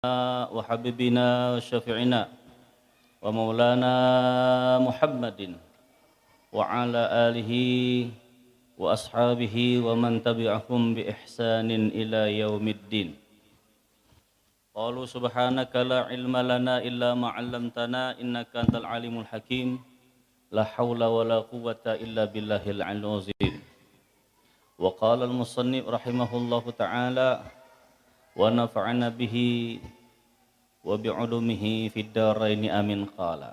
وحبيبنا وشفيعنا ومولانا محمد وعلى آله وأصحابه ومن تبعهم بإحسان إلى يوم الدين. قالوا سبحانك لا علم لنا إلا ما علمتنا إنك أنت العليم الحكيم لا حول ولا قوة إلا بالله العلي العظيم. وقال المصنف رحمه الله تعالى ونفعنا به wa bi'ulumihi fid dharaini amin qala.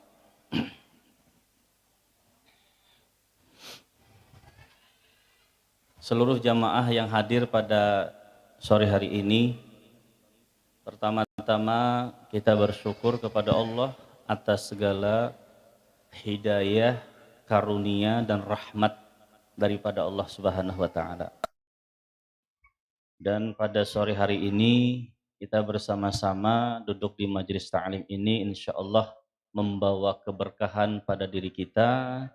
Seluruh jamaah yang hadir pada sore hari ini, pertama-tama kita bersyukur kepada Allah atas segala hidayah, karunia dan rahmat daripada Allah Subhanahu wa taala. Dan pada sore hari ini kita bersama-sama duduk di majelis ta'lim ini insyaallah membawa keberkahan pada diri kita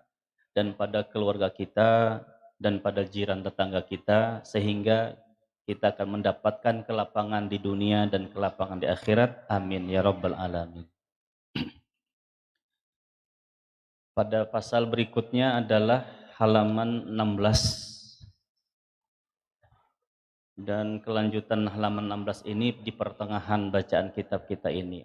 dan pada keluarga kita dan pada jiran tetangga kita, sehingga kita akan mendapatkan kelapangan di dunia dan kelapangan di akhirat. Amin ya rabbal alamin. Pada pasal berikutnya adalah halaman 16. Dan kelanjutan halaman 16 ini di pertengahan bacaan kitab kita ini.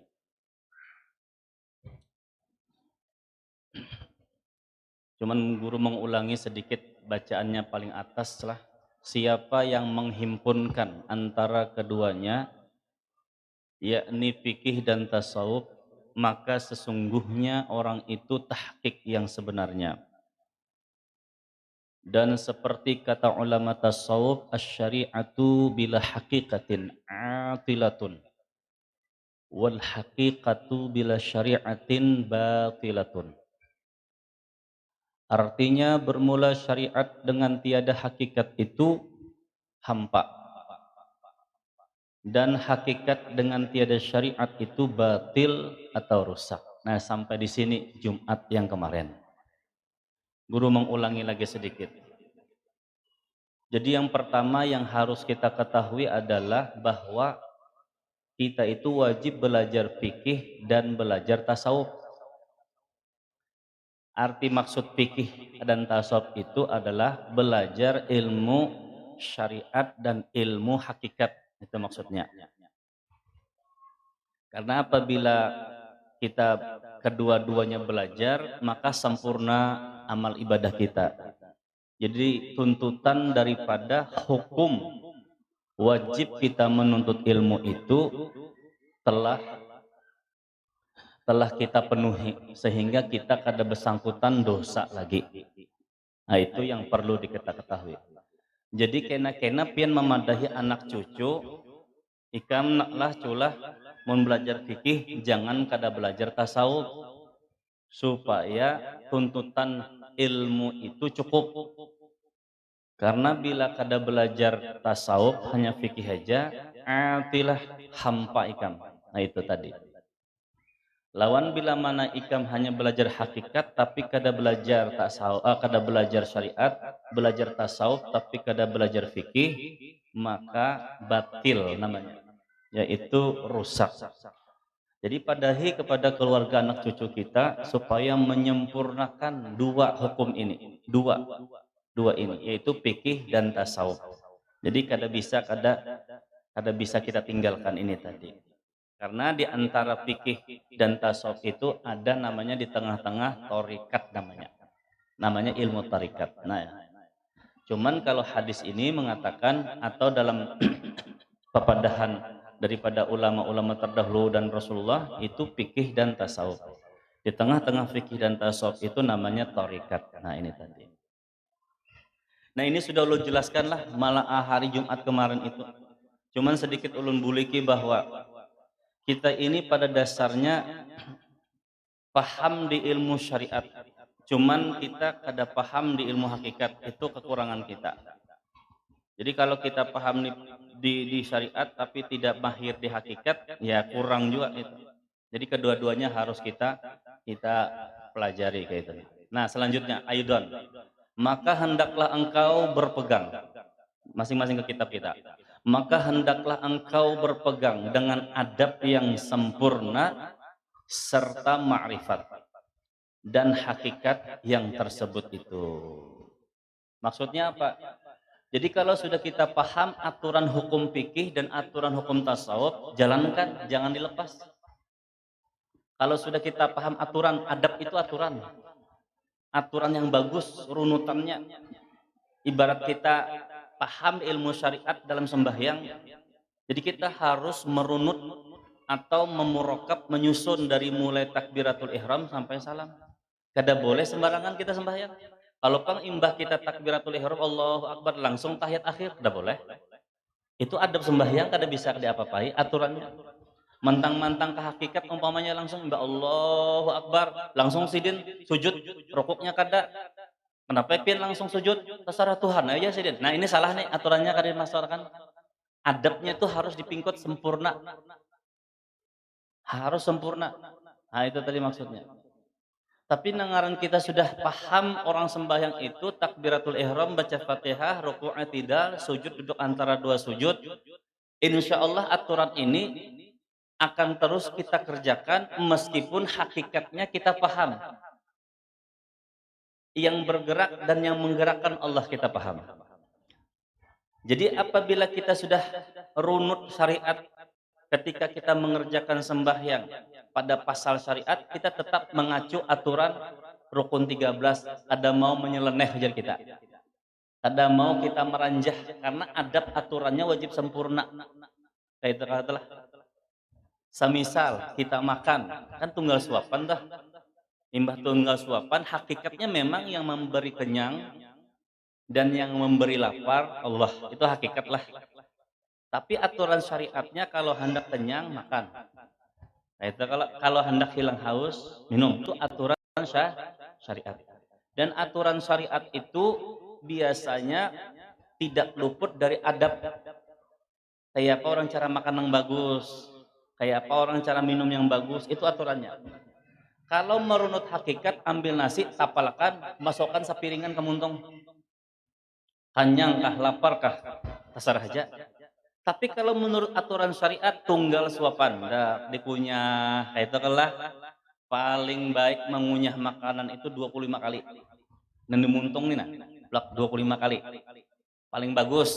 Cuman guru mengulangi sedikit bacaannya paling atas lah. Siapa yang menghimpunkan antara keduanya, yakni fikih dan tasawuf, maka sesungguhnya orang itu tahqiq yang sebenarnya. Dan seperti kata ulama tasawuf, asy-syari'atu bila haqiqatin atilatun wal haqiqatu bila syari'atin batilatun. Artinya bermula syariat dengan tiada hakikat itu hampa, dan hakikat dengan tiada syariat itu batil atau rusak. Nah, sampai di sini Jumat yang kemarin. Guru mengulangi lagi sedikit. Jadi yang pertama yang harus kita ketahui adalah bahwa kita itu wajib belajar fikih dan belajar tasawuf. Arti maksud fikih dan tasawuf itu adalah belajar ilmu syariat dan ilmu hakikat. Itu maksudnya. Karena apabila kita kedua-duanya belajar, maka sempurna amal ibadah kita. Jadi tuntutan daripada hukum wajib kita menuntut ilmu itu telah kita penuhi, sehingga kita kada bersangkutan dosa lagi. Nah, itu yang perlu kita ketahui. Jadi kena-kena pian memadahi anak cucu, ikam naklah culah mau belajar fikih, jangan kada belajar tasawuf, supaya tuntutan ilmu itu cukup. Karena bila kada belajar tasawuf hanya fikih aja, atilah hampa ikam. Nah itu tadi. Lawan bila mana ikam hanya belajar hakikat tapi kada belajar tasawuf, kada belajar syariat, belajar tasawuf tapi kada belajar fikih, maka batil namanya, yaitu rusak. Jadi padahi kepada keluarga anak cucu kita supaya menyempurnakan dua hukum ini, dua ini, yaitu fikih dan tasawuf. Jadi kada bisa kita tinggalkan ini tadi. Karena di antara fikih dan tasawuf itu ada namanya di tengah-tengah tarikat namanya ilmu tarikat. Nah, cuman kalau hadis ini mengatakan atau dalam papadahan daripada ulama-ulama terdahulu dan Rasulullah itu fikih dan tasawuf. Di tengah-tengah fikih dan tasawuf itu namanya tarikat. Nah, ini tadi. Nah, ini sudah ulun jelaskan lah malah hari Jumat kemarin itu. Cuman sedikit ulun buliki bahwa kita ini pada dasarnya paham di ilmu syariat. Cuman kita kada paham di ilmu hakikat, itu kekurangan kita. Jadi kalau kita paham di syariat tapi tidak mahir di hakikat, ya kurang juga itu. Jadi kedua-duanya harus kita pelajari kayak itu. Nah, selanjutnya ayudon. Maka hendaklah engkau berpegang masing-masing ke kitab kita. maka hendaklah engkau berpegang dengan adab yang sempurna serta ma'rifat dan hakikat yang tersebut itu. Maksudnya apa? Jadi kalau sudah kita paham aturan hukum fikih dan aturan hukum tasawuf, jalankan, jangan dilepas. Kalau sudah kita paham aturan, adab itu aturan. Aturan yang bagus, runutannya. Ibarat kita paham ilmu syariat dalam sembahyang, jadi kita harus merunut atau memurokab, menyusun dari mulai takbiratul ihram sampai salam. Kada boleh sembarangan kita sembahyang. Kalau pang imbah kita takbiratul ihram, Allahu Akbar, langsung tahiyat akhir, kada boleh. Itu adab sembahyang, kada bisa diapa-apai aturannya. Mantang-mantang ke hakikat umpamanya langsung imbah Allahu Akbar, langsung sidin sujud, rukuknya kada. Kenapa pian langsung sujud? Terserah Tuhan aja sidin. Nah, ini salah nih aturannya kada dimasalahkan. Adabnya itu harus dipingkot sempurna. Harus sempurna. Nah, itu tadi maksudnya. Tapi nangaran kita sudah paham orang sembahyang itu takbiratul ihram, baca Fatihah, rukuk, i'tidal, sujud duduk antara dua sujud. Insya Allah aturan ini akan terus kita kerjakan meskipun hakikatnya kita paham. Yang bergerak dan yang menggerakkan Allah kita paham. Jadi apabila kita sudah runut syariat ketika kita mengerjakan sembahyang pada pasal syariat, kita tetap mengacu aturan rukun 13, ada mau menyeleneh ajar kita. Ada mau kita meranjah karena adab aturannya wajib sempurna. Kayak katalah. Semisal kita makan, kan tunggal suapan dah. Imbah tunggal suapan, hakikatnya memang yang memberi kenyang dan yang memberi lapar Allah, itu hakikat lah. Tapi aturan syariatnya kalau hendak kenyang makan. Nah, itu kalau hendak hilang haus minum, itu aturan syariat. Dan aturan syariat itu biasanya tidak luput dari adab. Kayak apa orang cara makan yang bagus, kayak apa orang cara minum yang bagus, itu aturannya. Kalau merunut hakikat, ambil nasi, tapalkan, masukkan sepiringan ke muntung. Kenyang kah, lapar kah, terserah aja. Tapi kalau menurut aturan syariat, tunggal suapan, dikunyah, kayak itu lah. Paling baik mengunyah makanan itu 25 kali. Dan dimuntung nih nah, 25 kali. Paling bagus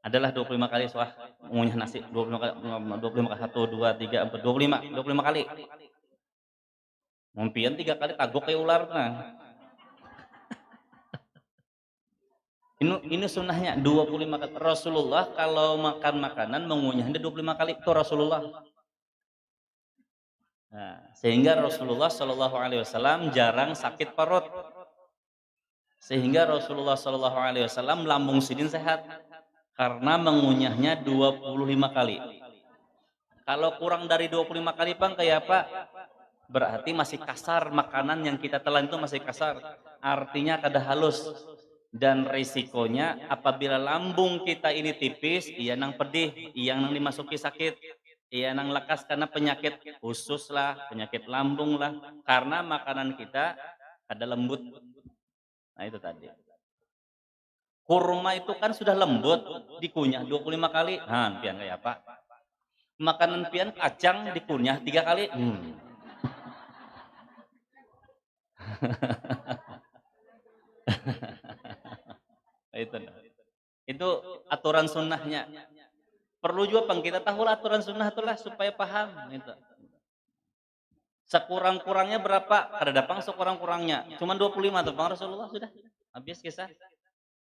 adalah 25 kali soal mengunyah nasi, 25 kali, 25 kali, 1, 2, 3, 4, 25 kali. Mumpian 3 kali tagok kayak ular nah. Ini sunnahnya 25 kali. Rasulullah kalau makan makanan mengunyahnya 25 kali, itu Rasulullah. Nah, sehingga Rasulullah Shallallahu Alaihi Wasallam jarang sakit perut. Sehingga Rasulullah Shallallahu Alaihi Wasallam lambung sidin sehat karena mengunyahnya 25 kali. Kalau kurang dari 25 kali bang kayak apa? Berarti masih kasar, makanan yang kita telan itu masih kasar. Artinya kada halus. Dan risikonya apabila lambung kita ini tipis, iya nang pedih, iya nang dimasuki sakit, iya nang lekas karena penyakit usus lah, penyakit lambung lah, karena makanan kita ada lembut. Nah itu tadi. Kurma itu kan sudah lembut, dikunyah 25 kali. Nah, pian kayak apa? Makanan pian kacang dikunyah 3 kali. Itu aturan sunnahnya. Perlu juga pang kita tahu aturan sunnah itulah supaya paham. Gitu. Sekurang-kurangnya berapa? Kada dapang sekurang-kurangnya. Cuma 25 tuh pang Rasulullah sudah. Habis kisah.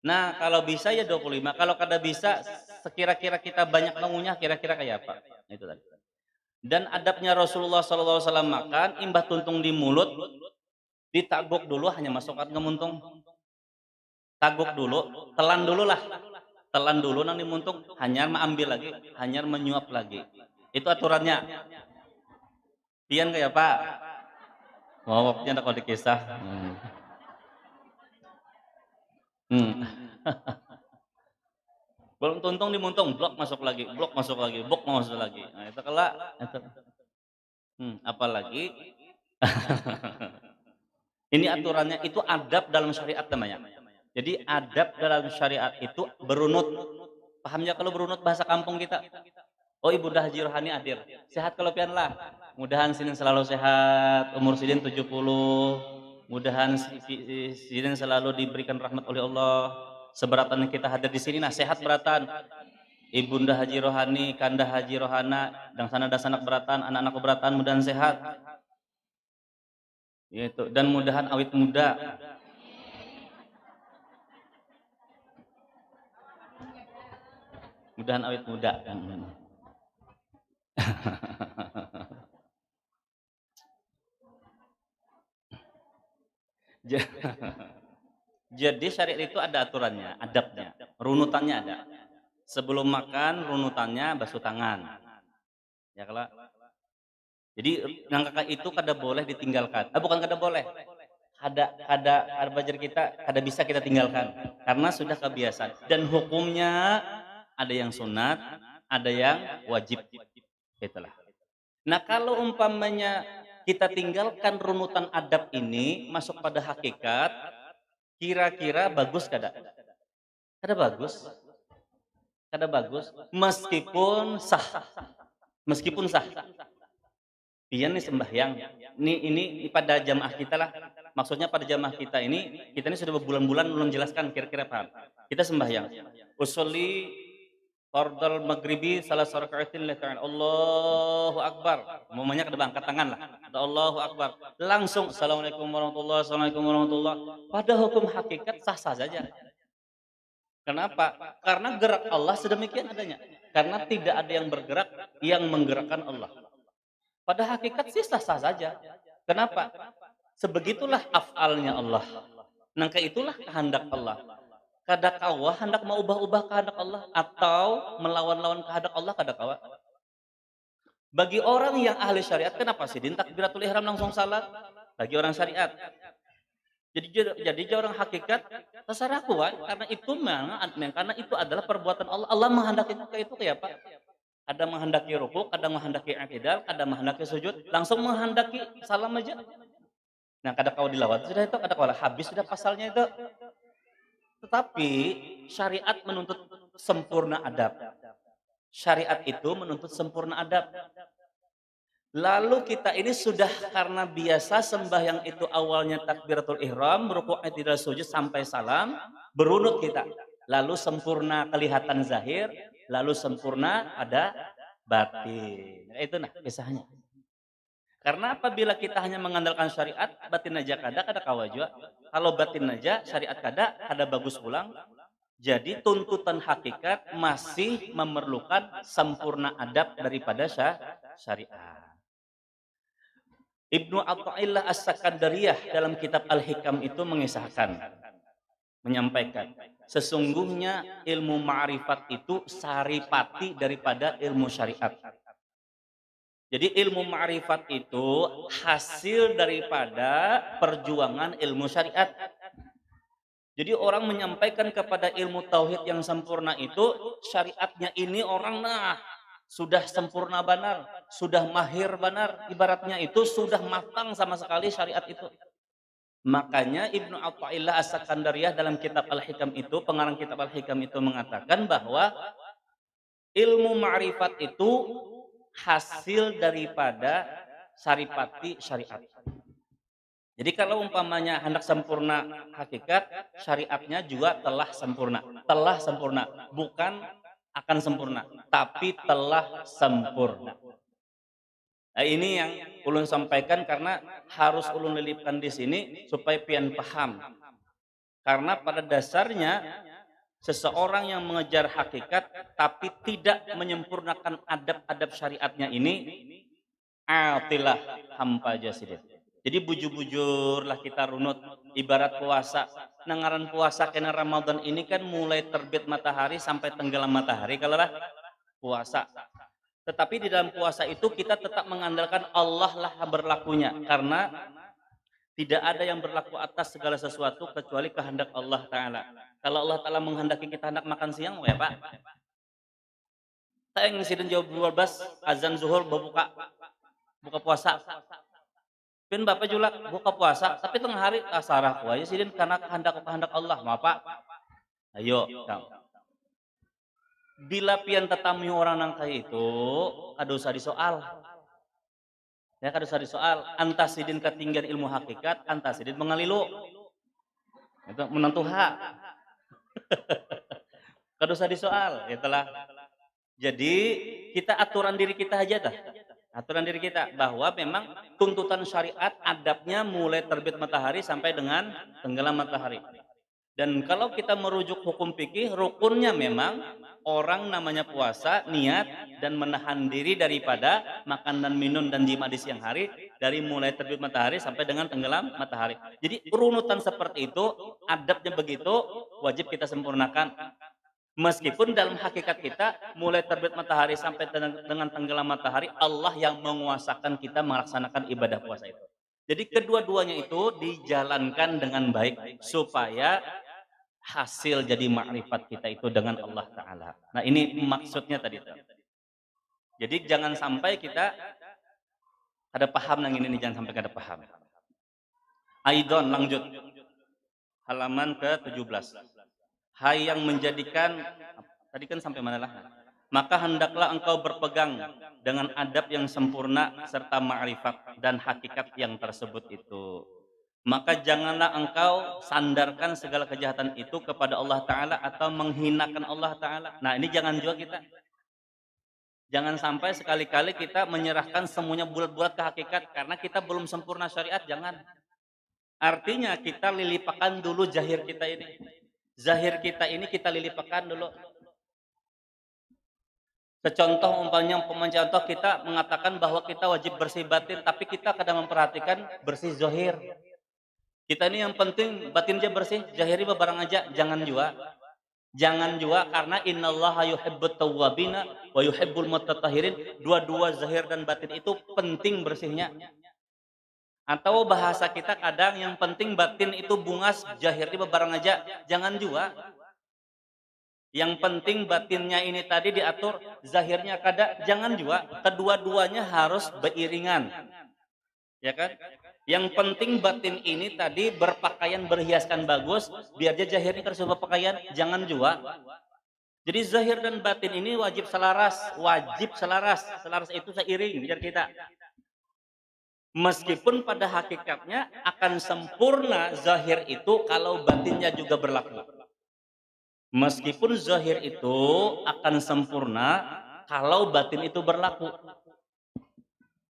Nah kalau bisa ya 25. Kalau kada bisa sekira-kira kita banyak mengunyah kira-kira kayak apa? Itu tadi. Dan adabnya Rasulullah SAW makan, imbah tuntung di mulut, ditaguk dulu hanya masukkan ke muntung. Taguk dulu, telan dulu lah. Telan dulu nang dimuntung, hanya mengambil lagi, hanya menyuap lagi. Itu aturannya. Pian kayak Pak. Oh, waktunya ada kalau dikisah. Belum tuntung dimuntung, blok masuk lagi, blok masuk lagi, blok masuk lagi. Nah, itu kelak itu. Apalagi ini aturannya itu adab dalam syariat namanya. Jadi adab dalam syariat itu berunut. Paham ya kalau berunut bahasa kampung kita? Oh Ibunda Haji Rohani hadir. Sehat kalau pian lah. Mudahan Sidin selalu sehat, umur Sidin 70. Mudahan Sidin selalu diberikan rahmat oleh Allah. Seberatan kita hadir di sini nah sehat beratan. Ibunda Haji Rohani, Kanda Haji Rohana, dan sana dasanak beratan, anak-anak beratan mudahan sehat. Yaitu dan mudahan awit muda. Mudahan awit muda. Jadi syariat itu ada aturannya, adabnya, runutannya ada. Sebelum makan runutannya basuh tangan. Ya kalau jadi nangka itu kada boleh ditinggalkan. Bukan kada boleh. Kada bajar kita kada bisa kita tinggalkan karena sudah kebiasaan dan hukumnya ada yang sunat, ada yang wajib. Itulah. Nah, kalau umpamanya kita tinggalkan runutan adab ini masuk pada hakikat, kira-kira bagus kada? Kada bagus. Kada bagus meskipun sah. Meskipun sah. Dia nih sembahyang. Ini pada jamaah kita lah. Maksudnya pada jamaah kita ini sudah berbulan-bulan belum jelaskan kira-kira paham. Kita sembahyang. Usolli fardal maghribi salah rakaatin lillahi Allahu akbar. Momennya kada angkat tangan lah. Allahu akbar. Langsung assalamualaikum warahmatullahi wabarakatuh. Assalamualaikum warahmatullahi. Pada hukum hakikat sah-sah saja. Kenapa? Karena gerak Allah sedemikian adanya. Karena tidak ada yang bergerak yang menggerakkan Allah. Pada hakikat sih sah-sah saja. Kenapa? Sebegitulah af'alnya Allah. Nangka itulah kehendak Allah. Kada kawa hendak mau ubah-ubah kehendak Allah atau melawan-lawan kehendak Allah kada kawa. Bagi orang yang ahli syariat kenapa sih din takbiratul ihram langsung salat? Bagi orang syariat. Jadi orang hakikat terserah kuat karena itu karena itu adalah perbuatan Allah. Allah menghendaki itu kayak apa? Ada menghendaki rukuk, ada menghendaki i'tidal, ada menghendaki sujud, langsung menghendaki salam aja. Nah, kada kau dilawat sudah itu, kada kau habis sudah pasalnya itu. Tetapi syariat menuntut sempurna adab. Syariat itu menuntut sempurna adab. Lalu kita ini sudah karena biasa sembahyang itu awalnya takbiratul ihram, rukuk, i'tidal, sujud sampai salam, berunut kita. Lalu sempurna kelihatan zahir, lalu sempurna ada batin. Nah, itu nah kisahnya. Karena apabila kita hanya mengandalkan syariat, batin aja kada kawa juga. Kalau batin aja, syariat kada bagus pulang. Jadi tuntutan hakikat masih memerlukan sempurna adab daripada syariat. Ibnu Athaillah As-Sakandariyah dalam kitab Al-Hikam itu menyampaikan, sesungguhnya ilmu ma'rifat itu saripati daripada ilmu syariat. Jadi ilmu ma'rifat itu hasil daripada perjuangan ilmu syariat. Jadi orang menyampaikan kepada ilmu tauhid yang sempurna itu syariatnya ini orang sudah sempurna benar, sudah mahir benar, ibaratnya itu sudah matang sama sekali syariat itu. Makanya Ibnu Athaillah As-Sakandariyah dalam kitab Al-Hikam itu, pengarang kitab Al-Hikam itu mengatakan bahwa ilmu ma'rifat itu hasil daripada saripati syariat. Jadi kalau umpamanya hendak sempurna hakikat, syariatnya juga telah sempurna, bukan akan sempurna, tapi telah sempurna. Nah, ini yang ulun sampaikan karena harus ulun lilipkan di sini supaya pian paham. Karena pada dasarnya seseorang yang mengejar hakikat tapi tidak menyempurnakan adab-adab syariatnya ini atilah hampa jasidin. Jadi bujur-bujurlah kita runut ibarat puasa. Nangaran puasa kena Ramadan ini kan mulai terbit matahari sampai tenggelam matahari kalau lah puasa. Tetapi di dalam puasa itu kita tetap mengandalkan Allah lah berlakunya karena tidak ada yang berlaku atas segala sesuatu kecuali kehendak Allah Ta'ala. Kalau Allah Ta'ala menghendaki kita hendak makan siang, ya Pak. Saya ngisirin jawab 12, azan zuhur buka puasa. Pin Bapak juga buka puasa, tapi tengah hari asarah aja sidin karena kehendak Allah, ma Pak. Ayo, Bila pian tatami orang nangka itu, kadosa disoal. Ya kadosa disoal. Antasidin ketinggian ilmu hakikat, antasidin mengalilu. Itu menentu hak. Kadosa disoal. Itulah. Jadi kita aturan diri kita aja dah. Aturan diri kita bahwa memang tuntutan syariat adabnya mulai terbit matahari sampai dengan tenggelam matahari. Dan kalau kita merujuk hukum fikih, rukunnya memang orang namanya puasa, niat dan menahan diri daripada makan dan minum dan jima di siang hari dari mulai terbit matahari sampai dengan tenggelam matahari. Jadi runutan seperti itu, adabnya begitu, wajib kita sempurnakan. Meskipun dalam hakikat kita mulai terbit matahari sampai dengan tenggelam matahari, Allah yang menguasakan kita melaksanakan ibadah puasa itu. Jadi kedua-duanya itu dijalankan dengan baik supaya hasil jadi makrifat kita itu dengan Allah Ta'ala. Nah ini maksudnya tadi. Jadi jangan sampai kita ada paham yang ini jangan sampai ada paham. Aidon lanjut. Halaman ke-17. Hai yang menjadikan, tadi kan sampai mana lah? Maka hendaklah engkau berpegang dengan adab yang sempurna serta ma'rifat dan hakikat yang tersebut itu. Maka janganlah engkau sandarkan segala kejahatan itu kepada Allah Ta'ala atau menghinakan Allah Ta'ala. Nah ini jangan juga kita. Jangan sampai sekali-kali kita menyerahkan semuanya bulat-bulat ke hakikat karena kita belum sempurna syariat, jangan. Artinya kita lilipakan dulu zahir kita ini. Zahir kita ini kita lilipakan dulu. Secontoh umpamanya contoh kita mengatakan bahwa kita wajib bersih batin, tapi kita kadang memperhatikan bersih zahir. Kita ini yang penting batin aja bersih, zahirnya barang aja, jangan juga. Jangan juga karena innallaha yuhibbut tawwabina wa yuhibbul mutatahhirin. Dua-dua zahir dan batin itu penting bersihnya. Atau bahasa kita kadang yang penting batin itu bungas, zahirnya barang aja, jangan juga. Yang penting batinnya ini tadi diatur, zahirnya kada, jangan juga. Kedua-duanya harus beriringan. Ya kan? Yang penting batin ini tadi berpakaian berhiaskan bagus, biar aja zahirnya tersumpah pakaian, jangan juga. Jadi zahir dan batin ini wajib selaras, Selaras itu seiring biar kita. Meskipun pada hakikatnya akan sempurna zahir itu kalau batinnya juga berlaku. Meskipun zahir itu akan sempurna kalau batin itu berlaku.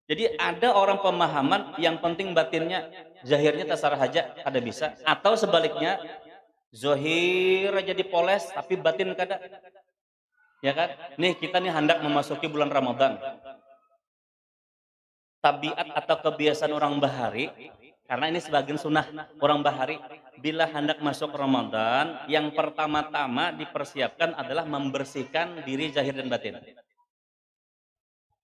Jadi ada orang pemahaman yang penting batinnya, zahirnya tasarah aja, ada bisa. Atau sebaliknya, zahir aja dipoles tapi batin kada. Ya kan? Nih kita nih hendak memasuki bulan Ramadan. Tabiat atau kebiasaan orang bahari, karena ini sebagian sunnah orang bahari, bila hendak masuk Ramadan, yang pertama-tama dipersiapkan adalah membersihkan diri zahir dan batin.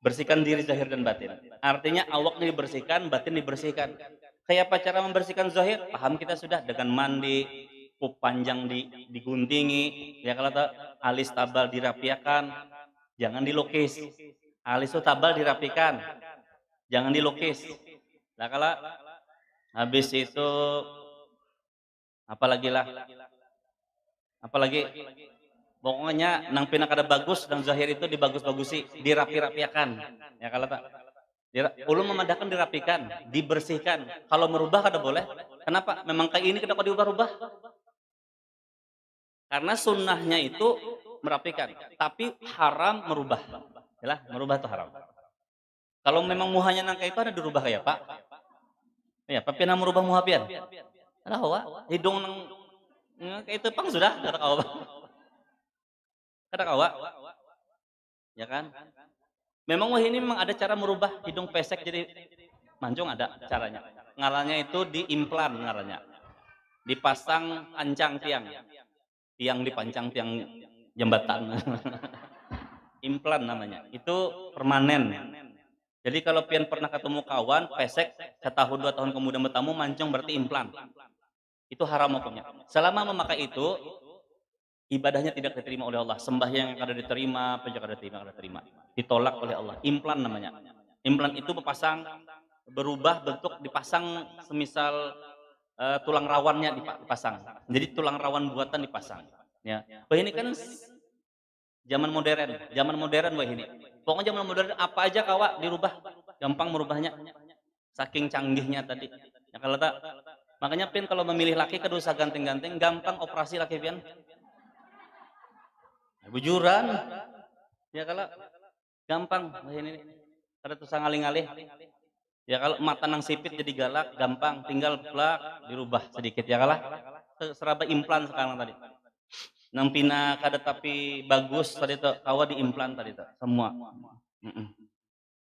Bersihkan diri zahir dan batin. Artinya awak dibersihkan, batin dibersihkan. Kayak apa cara membersihkan zahir? Paham kita sudah dengan mandi, pup panjang diguntingi, ya kalau alis tabal dirapiakan, jangan dilukis. Alis itu tabal dirapikan, jangan dilukis. Nah kalau habis itu apalagi pokoknya nang pina kada bagus dan zahir itu dibagus-bagusi, dirapi-rapiakan. Ya kalau tak ulun memandangkan dirapikan, dibersihkan. Kalau merubah kada boleh. Kenapa? Memang kayak ini kenapa diubah-ubah? Karena sunnahnya itu merapikan, tapi haram merubah. Yalah, merubah itu haram. Kalau memang muhanya nang kayak itu ada dirubah kayak Pak. Ya, tapi pina merubah muha pian. Ada hawa, hidung nang kayak itu pang sudah kata kau. Kata kawa, ya kan? Memang wah ini memang ada cara merubah hidung pesek jadi mancung, ada caranya. Ngarannya itu diimplan ngarannya. Dipasang pancang tiang dipancang tiang jembatan. Implan namanya. Itu permanen. Jadi kalau pian pernah ketemu kawan pesek setahun 2 tahun kemudian bertemu mancung berarti implan. Itu haram hukumnya. Selama memakai itu ibadahnya tidak diterima oleh Allah, sembahyang yang kada diterima, apa kada diterima, ditolak oleh Allah. Implan namanya. Implan itu berubah bentuk, dipasang semisal tulang rawannya dipasang. Jadi tulang rawan buatan dipasang. Ya. Oh ini kan Zaman modern wah ini. Pokoknya zaman modern apa aja kawa dirubah, gampang merubahnya. Saking canggihnya tadi. Ya kalau tak, makanya pin kalau memilih laki kudu ganteng-ganteng, gampang operasi laki pian. Bujuran. Ya kalau gampang wah ini. Ada tuh ngalih-ngalih. Ya kalau mata nang sipit jadi galak, gampang, tinggal plak dirubah sedikit ya kalah. Seraba implan sekarang tadi. Nang pina kada tapi bagus tadi tuh, kawa diimplan tadi tuh, semua. Mm-mm.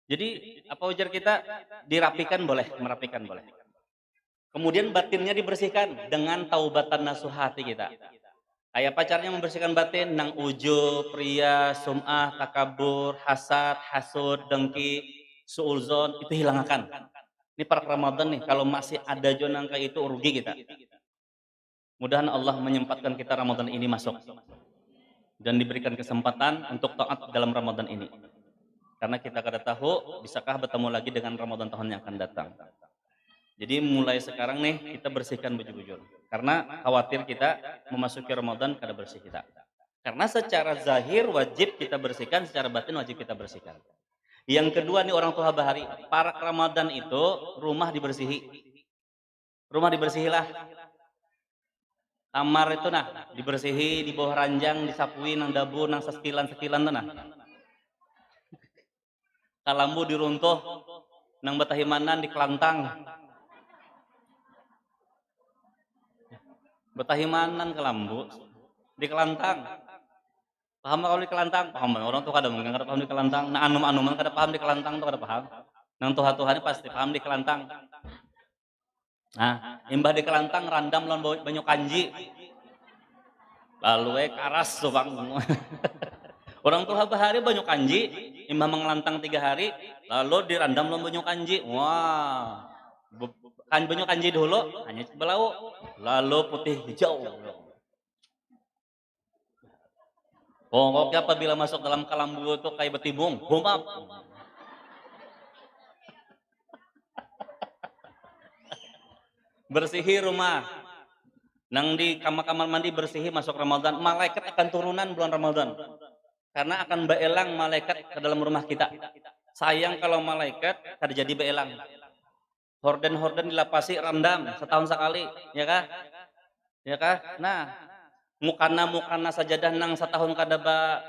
Jadi apa ujar kita dirapikan boleh, merapikan boleh. Kemudian batinnya dibersihkan dengan taubatan nasuhati kita. Kayak pacarnya membersihkan batin, nang ujub, pria, sum'ah, takabur, hasad, hasud, dengki, suuzon, itu hilangkan. Ini para Ramadan nih, kalau masih ada jonangka itu rugi kita. Mudahan Allah menyempatkan kita Ramadan ini masuk dan diberikan kesempatan untuk taat dalam Ramadan ini. Karena kita kada tahu bisakah bertemu lagi dengan Ramadan tahun yang akan datang. Jadi mulai sekarang nih kita bersihkan baju-baju. Karena khawatir kita memasuki Ramadan kada bersih kita. Karena secara zahir wajib kita bersihkan, secara batin wajib kita bersihkan. Yang kedua nih orang tua bahari, para Ramadan itu rumah dibersihi. Rumah dibersihilah. Kamar itu nah dibersihi, di bawah ranjang disapui nang dapur nang sestilan-sestilan tuh nah. Kalambu diruntuh nang batahimanan di kelantang. Batahimanan kalambu di kelantang. Paham kalau di kelantang? Paham orang tuh kada mungkin kada paham di kelantang. Nah anum-anuman kada paham di kelantang tuh kada paham. Nang tuha-tuhane pasti paham di kelantang. Nah, imbah di kelantang randam lawan banyak kanji. Lalu karas tuh bang. Orang tua bahari banyak kanji, imbah mengelantang 3 hari, lalu dirandam lawan banyak kanji. Wah, kan banyak kanji dulu, hanya belau, lalu putih hijau. Pokoknya apabila masuk dalam kalambu itu kayak betibung, humap. Bersihi rumah. Nang di kamar-kamar mandi bersihi masuk Ramadan. Malaikat akan turunan bulan Ramadan. Karena akan beelang malaikat ke dalam rumah kita. Sayang kalau malaikat kada jadi beelang. Horden-horden dilapasi rendam setahun sekali, ya kah? Ya kah? Nah, mukana sajadah nang setahun kada ba.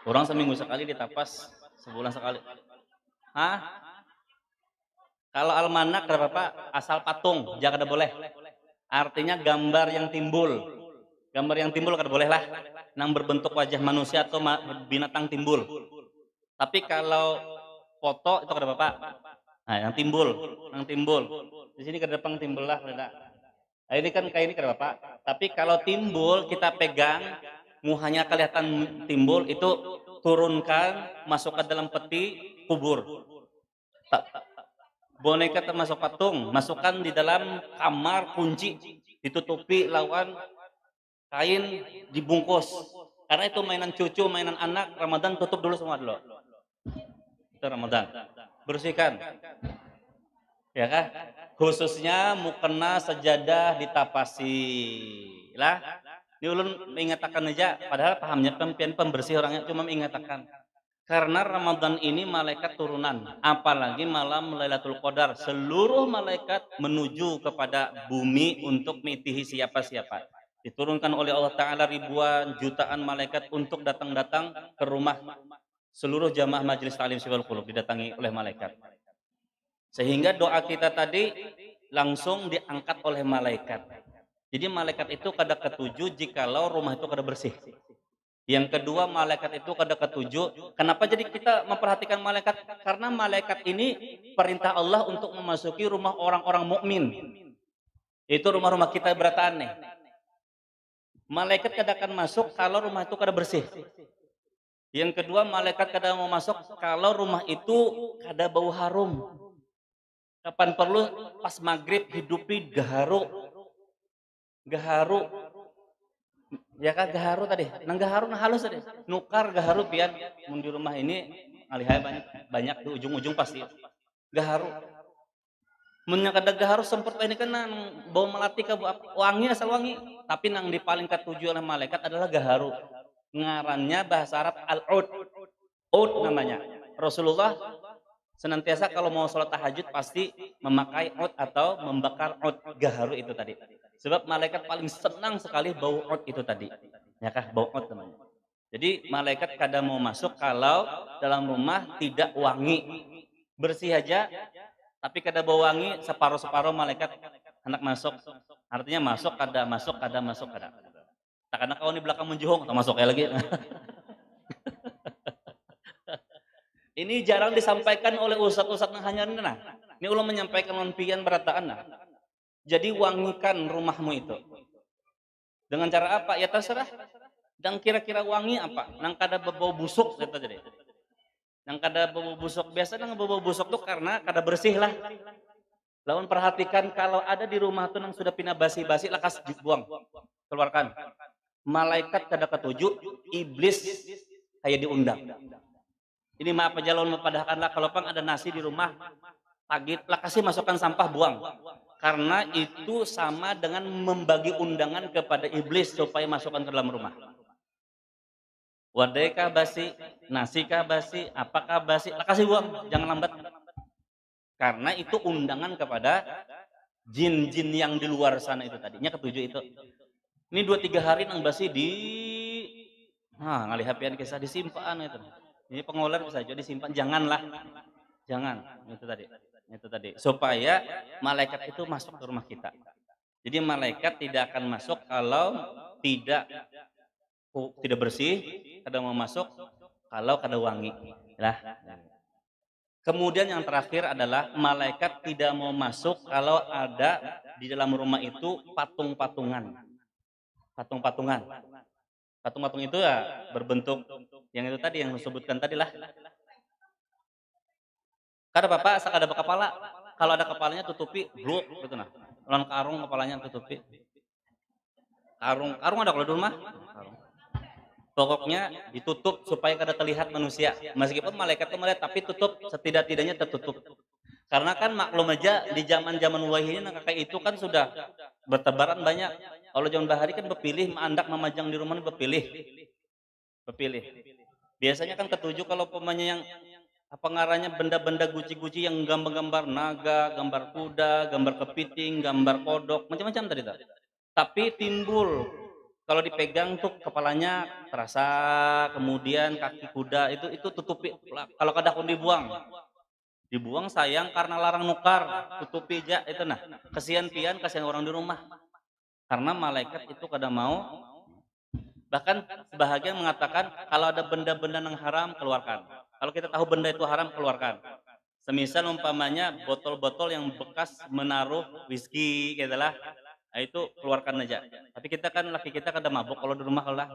Orang seminggu sekali ditapas, sebulan sekali. Hah? Kalau almanak kada apa? Asal patung, jangan kada boleh. Artinya gambar yang timbul. Gambar yang timbul kada boleh lah. Nang berbentuk wajah manusia atau binatang timbul. Tapi kalau foto itu kada apa? Nah, yang timbul, yang timbul. Di sini kada pang timbul lah, kada. Nah, ini kan kayak ini kada apa? Tapi kalau timbul kita pegang, muhanya kelihatan timbul itu turunkan, masukkan dalam peti, kubur. Boneka termasuk patung, masukkan di dalam kamar kunci, ditutupi lawan kain dibungkus. Karena itu mainan cucu, mainan anak, Ramadan tutup dulu semua dulu. Itu Ramadan. Bersihkan. Ya kan? Khususnya mukena sajadah ditapasi. Lah, ini ulun mengatakan aja, padahal pahamnya pembersih orangnya cuma mengatakan. Karena Ramadan ini malaikat turunan, apalagi malam Lailatul Qadar, seluruh malaikat menuju kepada bumi untuk mengitihi siapa-siapa. Diturunkan oleh Allah Ta'ala ribuan jutaan malaikat untuk datang-datang ke rumah seluruh jamaah majelis ta'lim Syifaul Qulub, didatangi oleh malaikat. Sehingga doa kita tadi langsung diangkat oleh malaikat. Jadi malaikat itu kada ketujuh jikalau rumah itu kada bersih. Yang kedua, malaikat itu kada ketujuh. Kenapa jadi kita memperhatikan malaikat? Karena malaikat ini perintah Allah untuk memasuki rumah orang-orang mukmin. Itu rumah-rumah kita berataan nih. Malaikat kada akan masuk kalau rumah itu kada bersih. Yang kedua, malaikat kada mau masuk kalau rumah itu kada bau harum. Kapan perlu pas maghrib hidupi gaharu. Gaharu. Ya kan gaharu tadi, nang gaharu nah halus tadi, nukar gaharu pian mun di rumah ini alihai banyak di ujung-ujung pasti gaharu. Mun kada gaharu sempet ini kan nang bau melati ka wangi asal wangi, tapi nang di paling ketujuh oleh malaikat adalah gaharu. Ngarannya bahasa Arab al-ud. Ud namanya. Rasulullah senantiasa kalau mau sholat tahajud pasti memakai ud atau membakar ud gaharu itu tadi. Sebab malaikat paling senang sekali bau ud itu tadi. Ya kah, bau ud namanya. Jadi malaikat kadang mau masuk kalau dalam rumah tidak wangi. Bersih aja, tapi kada bau wangi, separuh-separuh malaikat hendak masuk. Artinya masuk kada, masuk kada, masuk kada. Tak karena kau di belakang menjuhung, tak masuk lagi. Ini jarang disampaikan oleh ustadz-ustadz yang hanya nah. Ini ulang menyampaikan lampian berataan nah. Jadi wangikan rumahmu itu. Dengan cara apa? Ya terserah. Dan kira-kira wangi apa? Nang kada bau busuk gitu jadi. Nang kada bau busuk biasa nang bau busuk tuh karena kada bersih lah. Lawan perhatikan kalau ada di rumah tuh nang sudah pindah basi-basi lekas buang. Keluarkan. Malaikat kada ketujuh, iblis kayak diundang. Ini maaf aja lawan mempadahkanlah kalau pang ada nasi di rumah pagi lah kasih masukkan sampah buang. Karena itu sama dengan membagi undangan kepada iblis supaya masukkan ke dalam rumah. Wadai kah basi, nasi kah basi, apakah basi, lah kasih buang, jangan lambat. Karena itu undangan kepada jin-jin yang di luar sana itu tadinya ketujuh itu. Ini 2-3 hari nang basi di ngalih hapian kisah disimpan itu. Ini pengolar bisa aja disimpan, janganlah. Jangan, itu tadi. Itu tadi. Supaya malaikat itu masuk ke rumah kita. Jadi malaikat tidak akan masuk kalau tidak tidak bersih, kada mau masuk kalau kada wangi. Lah. Kemudian yang terakhir adalah malaikat tidak mau masuk kalau ada di dalam rumah itu patung-patungan. Patung-patungan. Patung-patung itu ya berbentuk yang itu tadi yang disebutkan tadi lah. Kada apa-apa asal ada kepala. Kalau ada kepalanya tutupi, bluk gitu nah. Lawan karung kepalanya tutupi. Karung ada kalau di rumah? Karung. Pokoknya ditutup supaya kada terlihat manusia. Meskipun malaikat itu melihat tapi tutup setidak-tidaknya tertutup. Karena kan maklum aja di zaman-zaman wahyu ini kayak itu kan sudah bertebaran banyak. Kalau zaman bahari kan berpilih mandak memajang di rumah ini berpilih. Berpilih. Biasanya kan ketujuh kalau pemanya yang apa ngaranya benda-benda guci-guci yang gambar-gambar naga, gambar kuda, gambar kepiting, gambar kodok, macam-macam tadi tuh. Tapi timbul kalau dipegang tuh kepalanya terasa, kemudian kaki kuda itu tutupi. Kalau kada pun dibuang, dibuang sayang karena larang nukar, tutupi aja itu nah. Kasihan orang di rumah. Karena malaikat itu kada mau. Bahkan sebahagian mengatakan kalau ada benda-benda yang haram keluarkan. Kalau kita tahu benda itu haram keluarkan. Semisal umpamanya botol-botol yang bekas menaruh whisky gitu lah. Nah, itu keluarkan aja. Tapi kita kan laki kita kada mabuk kalau di rumah kalau lah.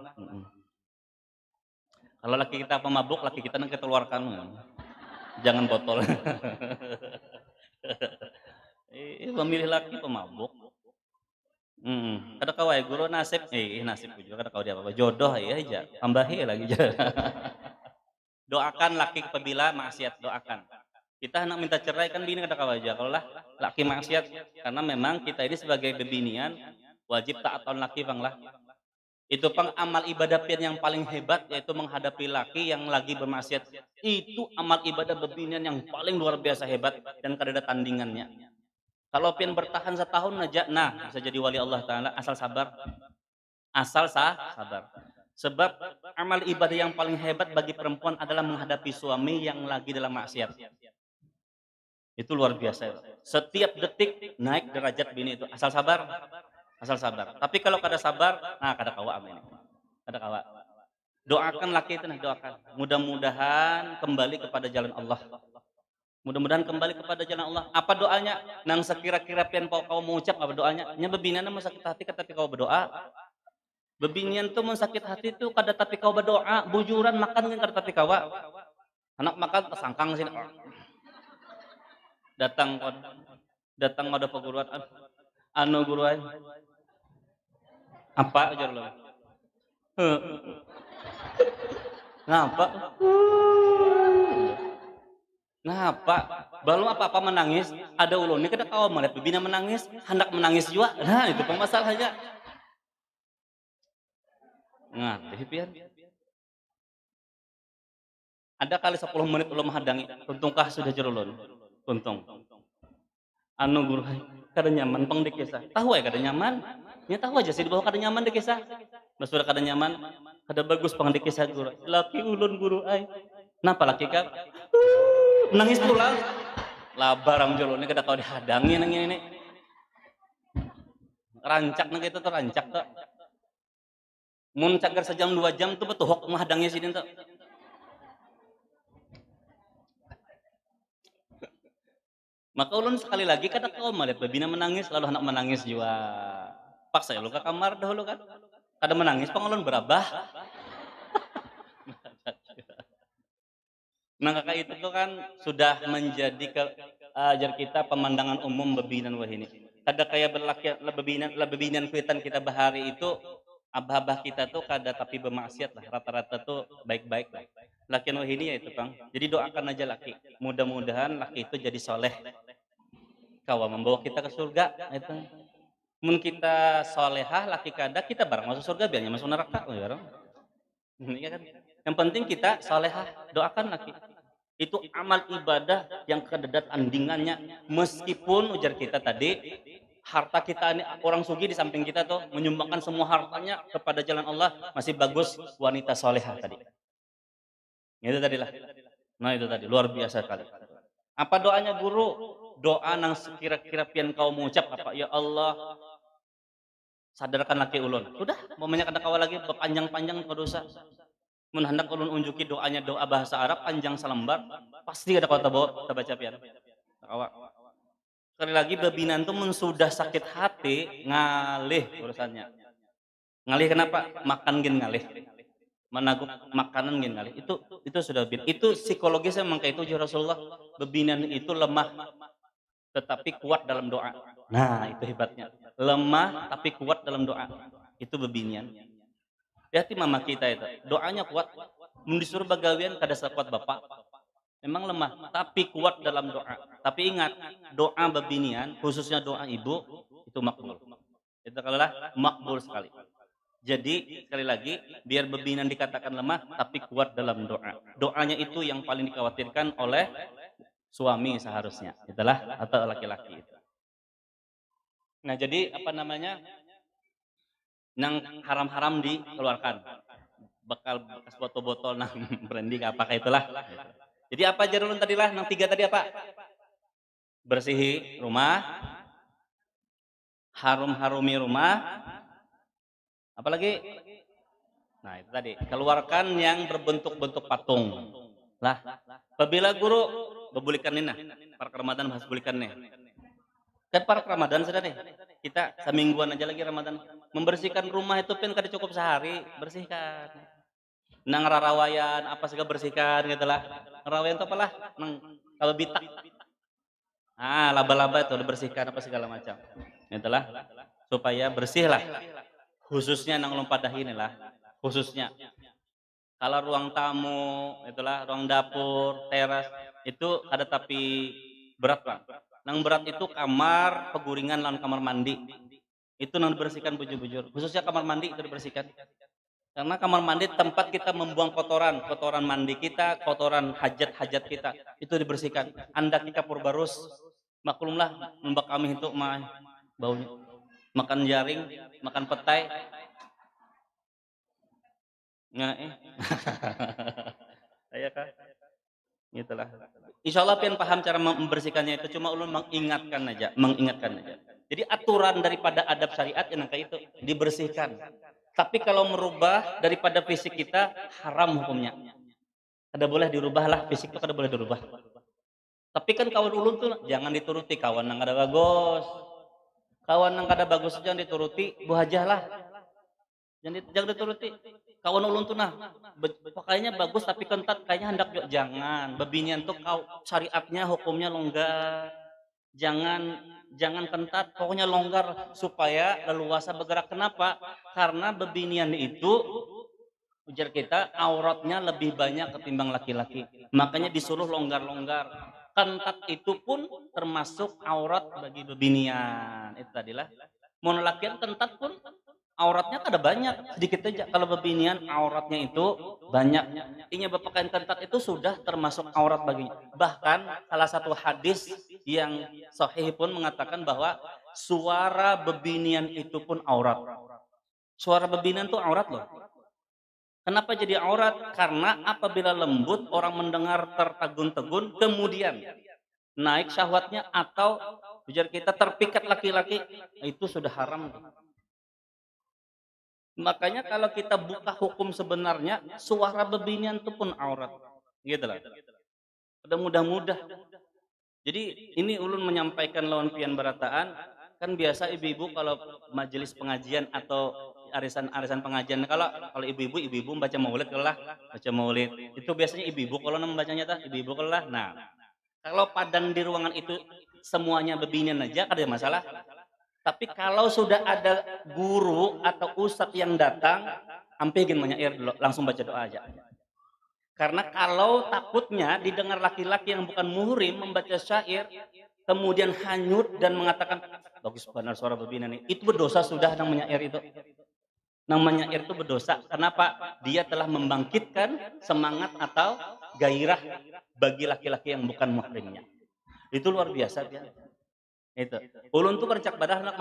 Kalau laki kita pemabuk, laki kita nang kita keluarkan. Jangan botol. Memilih laki pemabuk. Kada kawai guru nasib, nasib juga kada kau dia apa jodoh ya aja, tambahi lagi doakan laki apabila maksiat, doakan. Kita hendak minta cerai kan bini kada kawai aja, kalau lah laki maksiat karena memang kita ini sebagai bebinian wajib taat on laki bang lah. Itu pang amal ibadah pian yang paling hebat yaitu menghadapi laki yang lagi bermaksiat. Itu amal ibadah bebinian yang paling luar biasa hebat dan kada ada tandingannya. Kalau pian bertahan setahun aja, nah bisa jadi wali Allah Ta'ala asal sabar. Asal sabar. Sebab amal ibadah yang paling hebat bagi perempuan adalah menghadapi suami yang lagi dalam maksiat. Itu luar biasa. Setiap detik naik derajat bini itu asal sabar. Asal sabar. Tapi kalau kada sabar, nah kada kawa amin. Kada kawa. Doakan laki itu nah, doakan. Mudah-mudahan kembali kepada jalan Allah. Mudah-mudahan kembali kepada jalan Allah. Apa doanya? Nang sekira-kira pian kau mengucap apa doanya? Nya bebinian mau sakit hati tapi kau berdoa. Bebinian tuh mau sakit hati tuh kada tapi kau berdoa. Bujuran makan kan kada tapi kawa. Anak makan tersangkang sini. Datang ada perguruan anu guruan. Apa ajar lo? Ngapa? Ngapa? Belum apa-apa menangis, ada ulun ini kada kawa melihat bibina menangis, hendak menangis juga. Nah, itu pemasalahnya. Nah, pian. Ada kali 10 menit ulun menghadangi, tuntungkah sudah jerulun? Tuntung. Anu guru kada nyaman pang di kisah. Tahu ya kada nyaman? Nya tahu aja sih di bawah kada nyaman di kisah. Mas sudah kada nyaman, kada bagus pang di kisah guru. Laki ulun guru ay. Napa laki ka? Nangis pula. Labar am jero ini kada kau dihadangi nang ini. Rancak nang kita tuh rancak tuh. Mun cagar sejam 2 jam tuh betul hok menghadangnya sini tuh. Maka ulun sekali lagi kada kau melihat babina menangis lalu anak menangis juga. Paksa ya lu ke kamar dahulu kan. Kada menangis pang ulun berabah. Nah kakak itu tuh kan sudah menjadi ajar kita pemandangan umum bebinan wah ini. Kada kayak berlaki bebinan kuitan kita bahari itu abah-abah kita tuh kada tapi bermaksiat lah rata-rata tuh baik-baik lah. Laki wah ini ya itu Kang. Jadi doakan aja laki. Mudah-mudahan laki itu jadi soleh. Kawa membawa kita ke surga itu. Mun kita solehah laki kada kita bareng masuk surga biarnya masuk neraka bareng. Ini kan. Yang penting kita solehah doakan laki. Itu amal ibadah yang kededat andingannya meskipun ujar kita tadi harta kita ini orang sugi di samping kita tuh menyumbangkan semua hartanya kepada jalan Allah masih bagus wanita solehah tadi. Itu tadi lah. Nah itu tadi luar biasa sekali. Apa doanya guru? Doa nang sekira-kira pian kau mengucap apa? Ya Allah, sadarkan laki ulun. Sudah, momennya kada kawa lagi berpanjang-panjang kau dosa. Mun hendak ulun unjuki doanya doa bahasa Arab panjang salembar, pasti ada kau baca pian. Kawa. Sekali lagi bebinan tuh mun sudah sakit hati ngalih urusannya. Ngalih kenapa? Makan gen ngalih. Menaguk makanan gen ngalih. Itu sudah bin. Itu psikologisnya memang kayak itu Rasulullah. Bebinan itu lemah tetapi kuat dalam doa. Nah, itu hebatnya. Lemah tapi kuat dalam doa. Itu bebinian. Hati mama kita itu. Doanya kuat. Mun disuruh bagawian kada sekuat bapak. Memang lemah, tapi kuat dalam doa. Tapi ingat, doa bebinian, khususnya doa ibu, itu makbul. Itu kalau lah makbul sekali. Jadi sekali lagi, biar bebinian dikatakan lemah, tapi kuat dalam doa. Doanya itu yang paling dikhawatirkan oleh suami seharusnya. Itulah atau laki-laki itu. Nah jadi apa namanya? Nang haram-haram dikeluarkan. Bekal bekas botol-botol nang branding apakah itulah. Jadi apa aja dulu tadi lah, nang 3 tadi apa? Bersihi rumah, harum-harumi rumah, apalagi? Nah itu tadi, keluarkan yang berbentuk-bentuk patung. Lah, apabila guru bebulikan nina, para Ramadan bahas bulikan nih. Kan para Ramadan sudah nih. Kita semingguan aja lagi Ramadan. Membersihkan rumah itu pun kada cukup sehari, bersihkan. Nang rarawayan apa segala bersihkan gitu lah. Rarawayan itu apalah? Nang kalau bitak. Ah, laba-laba itu dibersihkan apa segala macam. Itulah supaya bersih lah. Khususnya nang lompat dahi inilah. Khususnya kalau ruang tamu, itulah ruang dapur, teras itu ada tapi berat lah. Nang berat itu kamar, peguringan lawan kamar mandi. Itu nang dibersihkan bujur-bujur. Khususnya kamar mandi itu dibersihkan. Karena kamar mandi tempat kita membuang kotoran, kotoran mandi kita, kotoran hajat-hajat kita, itu dibersihkan. Anda kita purbarus, maklumlah mbak kami itu mah baunya. Makan jaring, makan petai. Nggak Saya kah? Itulah. Insya Allah pian paham cara membersihkannya itu, cuma ulun mengingatkan aja. Jadi aturan daripada adab syariat yang kayak itu dibersihkan. Tapi kalau merubah daripada fisik kita haram hukumnya. Kada boleh dirubah lah, fisik itu kada boleh dirubah. Tapi kan kawan ulun tuh jangan dituruti, kawan yang kada bagus. Kawan yang kada bagus jangan dituruti, buhajah lah. Jangan dituruti. Kawan ulun tuh nah, pakaiannya bagus tapi kentat kayaknya hendak jangan. Bebinian tuh syariatnya hukumnya longgar. Jangan kentat, pokoknya longgar supaya leluasa bergerak. Kenapa? Karena bebinian itu ujar kita auratnya lebih banyak ketimbang laki-laki. Makanya disuruh longgar-longgar. Kentat itu pun termasuk aurat bagi bebinian. Itu tadilah. Mau lakian kentat pun Auratnya kan ada banyak, sedikit aja. Kalau bebinian auratnya itu banyak. Inya berpakaian ketat itu sudah termasuk aurat baginya. Bahkan salah satu hadis yang sahih pun mengatakan bahwa suara bebinian itu pun aurat. Suara bebinian itu aurat loh. Kenapa jadi aurat? Karena apabila lembut orang mendengar tertegun-tegun, kemudian naik syahwatnya atau biar kita terpikat laki-laki, itu sudah haram. Makanya kalau kita buka hukum sebenarnya, suara bebinian itu pun aurat. Gitu lah. Udah mudah-mudah. Jadi ini ulun menyampaikan lawan pian berataan, kan biasa ibu-ibu kalau majelis pengajian atau arisan-arisan pengajian, kalau ibu-ibu baca maulid kelah, baca maulid. Itu biasanya ibu-ibu kalau membacanya tah, ibu-ibu kelah. Nah, kalau padan di ruangan itu semuanya bebinian aja ada masalah. Tapi kalau sudah ada guru atau ustadz yang datang, ampegin menyair dulu, langsung baca doa aja. Karena kalau takutnya didengar laki-laki yang bukan muhrim membaca syair, kemudian hanyut dan mengatakan, bagus benar suara bebina nih, itu berdosa sudah nang menyair itu. Nang menyair itu berdosa. Kenapa? Dia telah membangkitkan semangat atau gairah bagi laki-laki yang bukan muhrimnya. Itu luar biasa dia. Itu. Ulun tuh kercak badah hendak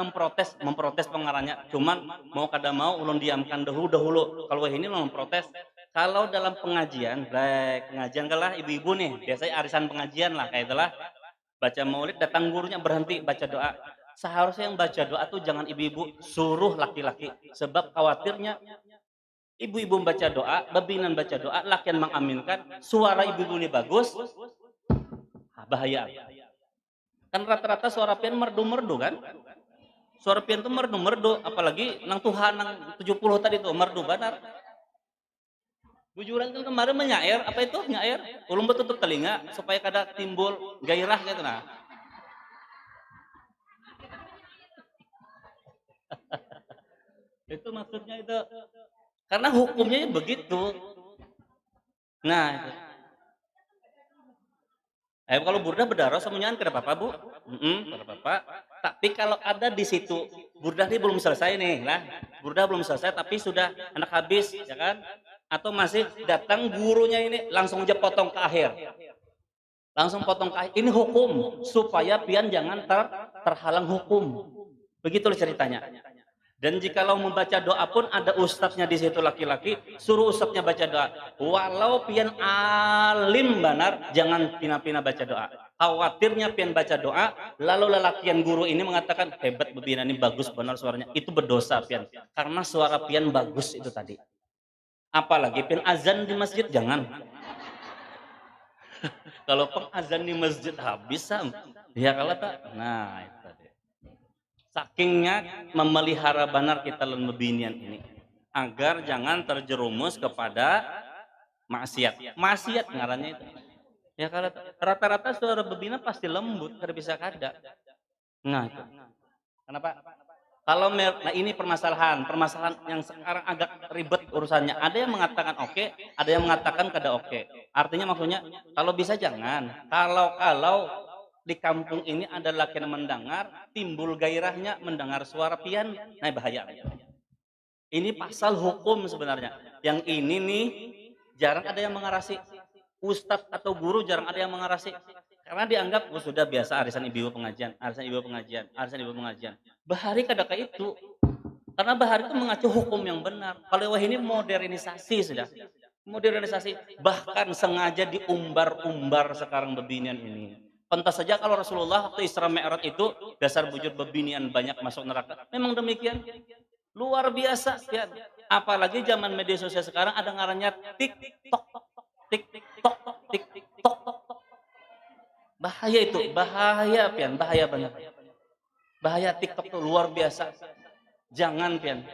memprotes pengarangnya. Cuman mau kada mau ulun diamkan dahulu. Kalau ini ulun memprotes. Kalau dalam pengajian, baik pengajian kalah ibu-ibu nih, biasanya arisan pengajian lah kayak itulah. Baca maulid datang gurunya berhenti baca doa. Seharusnya yang baca doa tuh jangan ibu-ibu, suruh laki-laki. Sebab khawatirnya ibu-ibu baca doa, babinan baca doa, lakian mengaminkan, suara ibu-ibu ini bagus, bahaya. Kan rata-rata suara pian merdu-merdu kan? Suara pian tuh merdu-merdu, apalagi nang Tuhan nang 70 tadi tuh merdu benar. Bujuran kan kemarin menyair, apa itu nyair? Ulun tutup telinga supaya kada timbul gairah gitu nah. Itu maksudnya itu. Karena hukumnya begitu. Nah, itu. Kalau burdah berdarah semuanya kada apa-apa, Bu. Kada apa-apa. Tapi kalau ada di situ burdah ini belum selesai nih, lah. Burdah belum selesai tapi sudah anak habis, ya kan? Atau masih datang gurunya ini langsung aja potong ke akhir. Langsung potong ke akhir. Ini hukum supaya pian jangan terhalang hukum. Begitulah ceritanya. Dan jikalau membaca doa pun ada ustadznya di situ laki-laki, suruh ustadznya baca doa. Walau pian alim benar, jangan pina-pina baca doa. Khawatirnya pian baca doa, lalu lelakian guru ini mengatakan hebat bebina ini bagus benar suaranya. Itu berdosa pian, karena suara pian bagus itu tadi. Apalagi pian azan di masjid jangan. Kalau pengazan di masjid habis ya kalau tak. Nah itu tadi. Sakingnya memelihara benar kita lembebinian ini agar jangan terjerumus kepada maksiat. Maksiat ngarannya itu. Ya kalau rata-rata suara bebina pasti lembut, kada bisa kada. Nah itu. Kenapa? Kalau nah ini permasalahan yang sekarang agak ribet urusannya. Ada yang mengatakan oke, ada yang mengatakan kada oke. Artinya maksudnya kalau bisa jangan. Kalau di kampung ini ada laki yang mendengar, timbul gairahnya mendengar suara pian, nah bahaya. Ini pasal hukum sebenarnya. Yang ini nih jarang ada yang mengarasi. Ustadz atau guru jarang ada yang mengarasi. Karena dianggap sudah biasa arisan ibu pengajian, arisan ibu pengajian. Bahari kada kayak itu. Karena bahari itu mengacu hukum yang benar. Kalau wah ini modernisasi sudah. Modernisasi bahkan sengaja diumbar-umbar sekarang bebinian ini. Pantas saja kalau Rasulullah waktu Isra Mi'raj itu dasar bujur bebinian banyak masuk neraka. Memang demikian. Luar biasa ya. Apalagi zaman media sosial sekarang ada ngarannya TikTok. TikTok. Bahaya itu, bahaya pian, bahaya banget. Bahaya TikTok itu luar biasa. Jangan pian.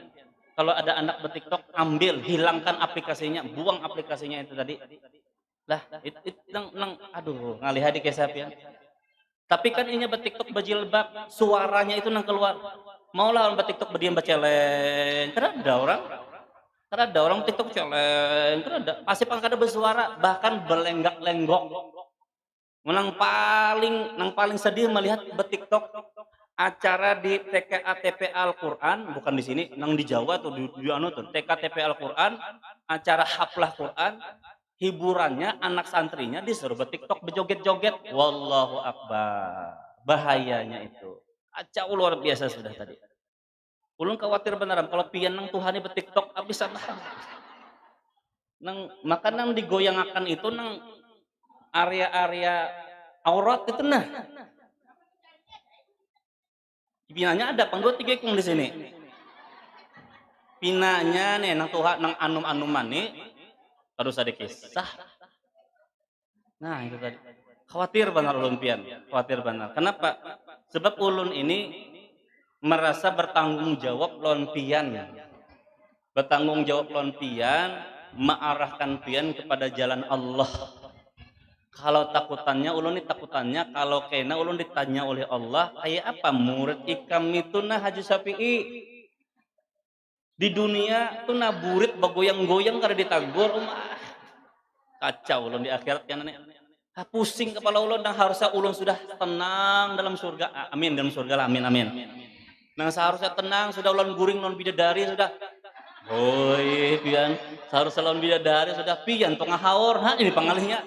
Kalau ada anak bertiktok, ambil, hilangkan aplikasinya, buang aplikasinya itu tadi. Lah, aduh, ngalih hadi kesap ya. Tapi kan ini bertiktok bajilbab, suaranya itu nang keluar. Maulah orang bertiktok berdiam baceleng. Karena ada orang tiktok celeng. Karena ada. Pasti kada bersuara, bahkan berlenggak-lenggok. Nang paling sedih melihat bertiktok acara di TKA TPA Al-Quran, bukan di sini, nang di Jawa tuh di anu tuh, TKA TPA Al-Quran, acara haflah Quran, hiburannya anak santrinya disuruh TikTok berjoget-joget. Wallahu akbar. Bahayanya itu. Kacau luar biasa sudah tadi. Ulun khawatir beneran kalau pian nang Tuhan TikTok abis apa? Nang maka nang digoyangakan itu nang area-area aurat itu nah. Pinanya ada pang 2 3 kung di sini. Pinanya nih nang Tuhan nang anum-anuman nih harus ada kisah. Nah, itu tadi. Khawatir benar ulun pian, khawatir benar. Kenapa? Sebab ulun ini merasa bertanggung jawab lawan pian. Bertanggung jawab lawan pian, mengarahkan pian kepada jalan Allah. Kalau takutannya ulun ini takutannya kalau kena ulun ditanya oleh Allah, kayak apa murid ikam itu nah Haji Syafi'i? Di dunia tuh nah burit bagoyang-goyang karena ditagur, kacau ulun di akhirat kan nih. Pusing kepala ulun dan harusnya ulun sudah tenang dalam surga. Amin dalam surga lah, amin amin. Nah seharusnya tenang sudah ulun guring non bidadari sudah. Hoi pian, seharusnya lawan bidadari sudah pian tukang haur. Nah ini pangalihnya.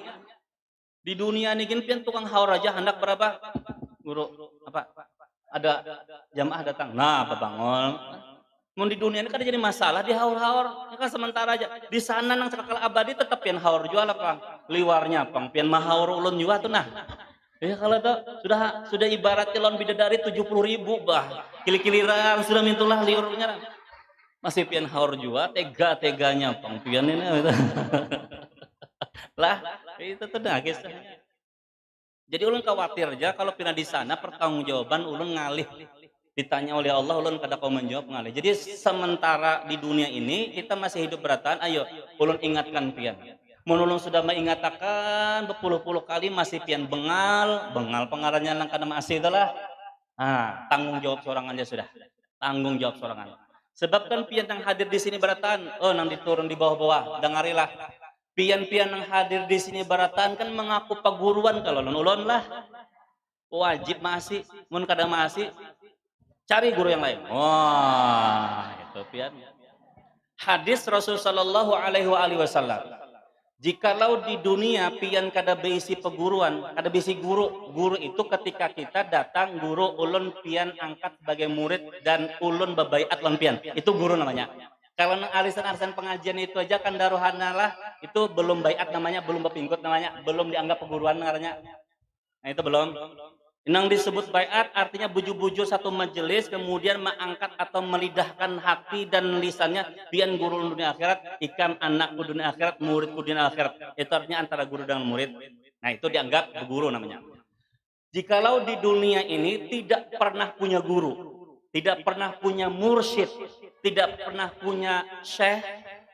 Di dunia ini gini pian tukang haur aja hendak berapa? Guru apa? Ada jamaah datang. Nah, babangol. Mun di dunia ini kan jadi masalah di haur-haur. Ya kan sementara aja. Di sana nang cekal abadi tetap pian haur jual apa? Liwarnya pang pian mahaur ulun juga tuh nah. Ya kalau tuh sudah ibaratnya lawan bidadari 70.000 bah. Kili-kiliran sudah mintulah liurnya. Masih pian haur juga tega-teganya pang pian ini. Lah, itu tuh nah kisahnya. Jadi ulun khawatir aja kalau pina di sana pertanggungjawaban ulun ngalih. Ditanya oleh Allah ulun kada kau menjawab ngalih. Jadi sementara di dunia ini kita masih hidup bertahan, ayo ulun ingatkan pian. Mun ulun sudah mengatakan berpuluh-puluh kali masih pian bengal pengarannya nang kana masih itulah. Ah, tanggung jawab sorangan aja sudah. Tanggung jawab sorangan. Sebab kan pian yang hadir di sini bertahan, oh nang diturun di bawah-bawah, dengarilah. Pian-pian yang hadir di sini baratan kan mengaku paguruan kalau ulun lah wajib masih mun kada masih cari guru yang lain. Wah itu pian hadis Rasul sallallahu alaihi wasallam, jikalau di dunia pian kada beisi peguruan kada beisi guru itu ketika kita datang guru ulun pian angkat sebagai murid dan ulun babaiat lan pian itu guru namanya. Kalau arisan-arisan pengajian itu aja kan daruhana lah, itu belum baiat namanya, belum bepingkut namanya, belum dianggap peguruan namanya. Nah itu belum. Yang disebut baiat artinya buju-buju satu majelis kemudian mengangkat atau melidahkan hati dan lisannya pian guru dunia akhirat, ikam anakku dunia akhirat, muridku dunia akhirat. Itu artinya antara guru dan murid. Nah itu dianggap guru namanya. Jikalau di dunia ini tidak pernah punya guru, tidak pernah punya mursyid, tidak pernah punya syekh,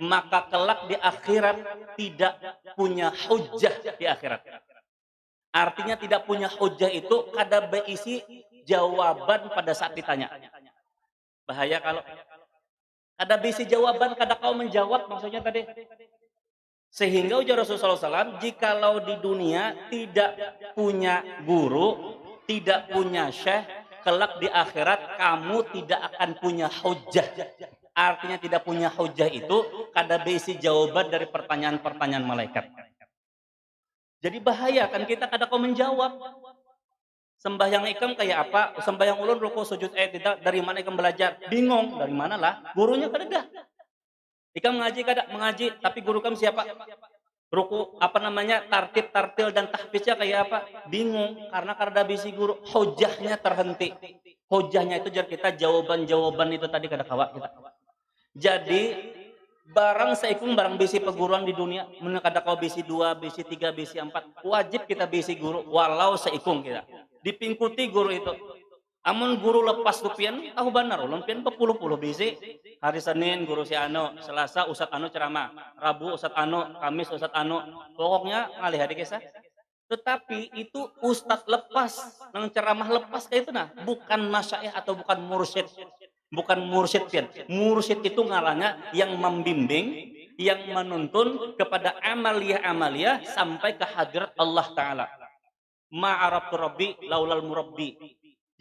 maka kelak di akhirat tidak punya hujjah di akhirat. Artinya tidak punya hujjah itu kada berisi jawaban pada saat ditanya. Bahaya kalau kada berisi jawaban, kada kau menjawab maksudnya tadi. Sehingga ujar Rasulullah SAW, jikalau di dunia tidak punya guru, tidak punya syekh, kelak di akhirat kamu tidak akan punya hujjah. Artinya tidak punya hujjah itu kada berisi jawaban dari pertanyaan-pertanyaan malaikat. Jadi bahaya kan kita kada kau menjawab. Sembahyang ikam kayak apa? Sembahyang ulun rukuk sujud tidak dari mana ikam belajar? Bingung dari mana lah? Gurunya kada ada. Ikam mengaji kada mengaji tapi guru kamu siapa? Ruku apa namanya tartil dan tahfiznya kayak apa? Bingung karena kada bisi guru, hujahnya terhenti. Hujahnya itu jar kita jawaban itu tadi kada kawa kita. Jadi barang seikung barang bisi peguruan di dunia, mun kada kau bisi 2, bisi 3, bisi 4, wajib kita bisi guru walau seikung kita. Dipingkuti guru itu. Amun guru lepas tu pian, tahu benar ulun pian berpuluh-puluh bisi. Hari Senin guru si Ano, Selasa Ustaz Ano ceramah, Rabu Ustaz Ano, Kamis Ustaz Ano. Pokoknya ngalih hari kisah. Tetapi itu Ustaz lepas, nang ceramah lepas kayak itu nah, bukan masyaikh atau bukan mursyid. Bukan mursyid pian. Mursyid itu ngaranya yang membimbing, yang menuntun kepada amalia sampai ke hadirat Allah Ta'ala. Ma'arabtu rabbi laulal murabbi.